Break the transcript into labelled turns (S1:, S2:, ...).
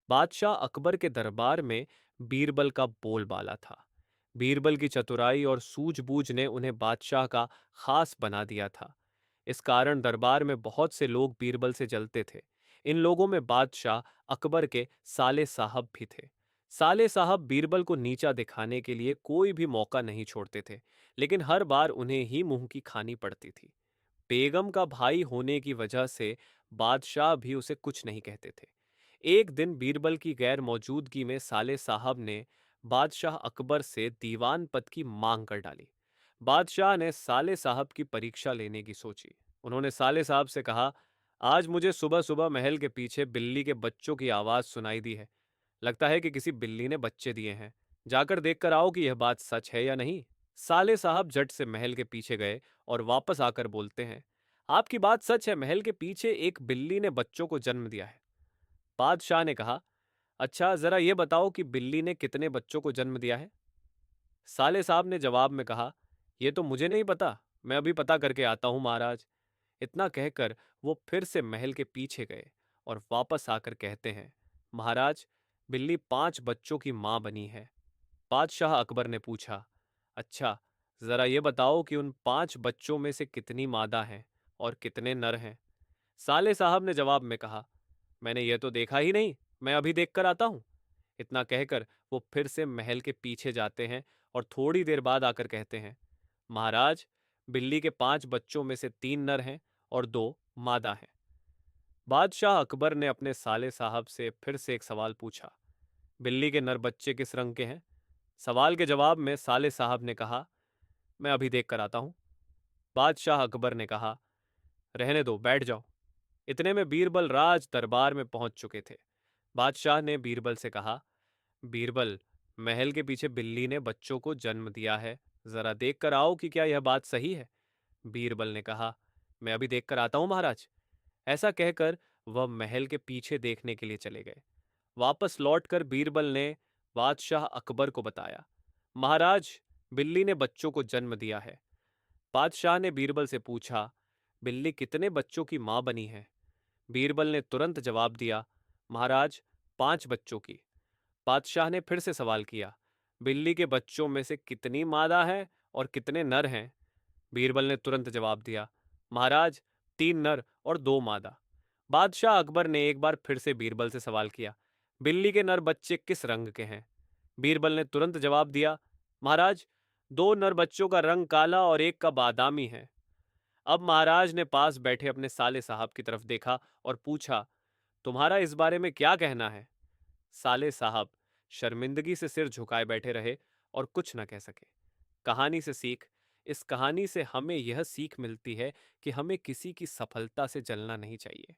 S1: बादशाह अकबर के दरबार में बीरबल का बोलबाला था। बीरबल की चतुराई और सूझबूझ ने उन्हें बादशाह का खास बना दिया था। इस कारण दरबार में बहुत से लोग बीरबल से जलते थे। इन लोगों में बादशाह अकबर के साले साहब भी थे। साले साहब बीरबल को नीचा दिखाने के लिए कोई भी मौका नहीं छोड़ते थे, लेकिन हर बार उन्हें ही मुंह की खानी पड़ती थी। बेगम का भाई होने की वजह से बादशाह भी उसे कुछ नहीं कहते थे। एक दिन बीरबल की गैर मौजूदगी में साले साहब ने बादशाह अकबर से दीवान पद की मांग कर डाली। बादशाह ने साले साहब की परीक्षा लेने की सोची। उन्होंने साले साहब से कहा, आज मुझे सुबह सुबह महल के पीछे बिल्ली के बच्चों की आवाज सुनाई दी है। लगता है कि किसी बिल्ली ने बच्चे दिए हैं। जाकर देखकर आओ कि यह बात सच है या नहीं। साले साहब झट से महल के पीछे गए और वापस आकर बोलते हैं, आपकी बात सच है, महल के पीछे एक बिल्ली ने बच्चों को जन्म दिया है। बादशाह ने कहा, अच्छा जरा ये बताओ कि बिल्ली ने कितने बच्चों को जन्म दिया है। साले साहब ने जवाब में कहा, यह तो मुझे नहीं पता, मैं अभी पता करके आता हूं महाराज। इतना कहकर वो फिर से महल के पीछे गए और वापस आकर कहते हैं, महाराज, बिल्ली 5 बच्चों की मां बनी है। बादशाह अकबर ने पूछा, अच्छा जरा ये बताओ कि उन 5 बच्चों में से कितनी मादा हैं और कितने नर हैं। साले साहब ने जवाब में कहा, मैंने ये तो देखा ही नहीं, मैं अभी देख कर आता हूं। इतना कहकर वो फिर से महल के पीछे जाते हैं और थोड़ी देर बाद आकर कहते हैं, महाराज, बिल्ली के 5 बच्चों में से 3 नर हैं और 2 मादा हैं। बादशाह अकबर ने अपने साले साहब से फिर से एक सवाल पूछा, बिल्ली के नर बच्चे किस रंग के हैं। सवाल के जवाब में साले साहब ने कहा, मैं अभी देख कर आता हूं। बादशाह अकबर ने कहा, रहने दो, बैठ जाओ। इतने में बीरबल राज दरबार में पहुंच चुके थे। बादशाह ने बीरबल से कहा, बीरबल, महल के पीछे बिल्ली ने बच्चों को जन्म दिया है, जरा देख कर आओ कि क्या यह बात सही है। बीरबल ने कहा, मैं अभी देख कर आता हूं महाराज। ऐसा कहकर वह महल के पीछे देखने के लिए चले गए। वापस लौटकर बीरबल ने बादशाह अकबर को बताया, महाराज, बिल्ली ने बच्चों को जन्म दिया है। बादशाह ने बीरबल से पूछा, बिल्ली कितने बच्चों की मां बनी है। बीरबल ने तुरंत जवाब दिया, महाराज, 5 बच्चों की। बादशाह ने फिर से सवाल किया, बिल्ली के बच्चों में से कितनी मादा है और कितने नर हैं। बीरबल ने तुरंत जवाब दिया, महाराज, 3 नर और 2 मादा। बादशाह अकबर ने एक बार फिर से बीरबल से सवाल किया, बिल्ली के नर बच्चे किस रंग के हैं। बीरबल ने तुरंत जवाब दिया, महाराज, 2 नर बच्चों का रंग काला और एक का बादामी है। अब महाराज ने पास बैठे अपने साले साहब की तरफ देखा और पूछा, तुम्हारा इस बारे में क्या कहना है। साले साहब शर्मिंदगी से सिर झुकाए बैठे रहे और कुछ न कह सके। कहानी से सीख, इस कहानी से हमें यह सीख मिलती है कि हमें किसी की सफलता से जलना नहीं चाहिए।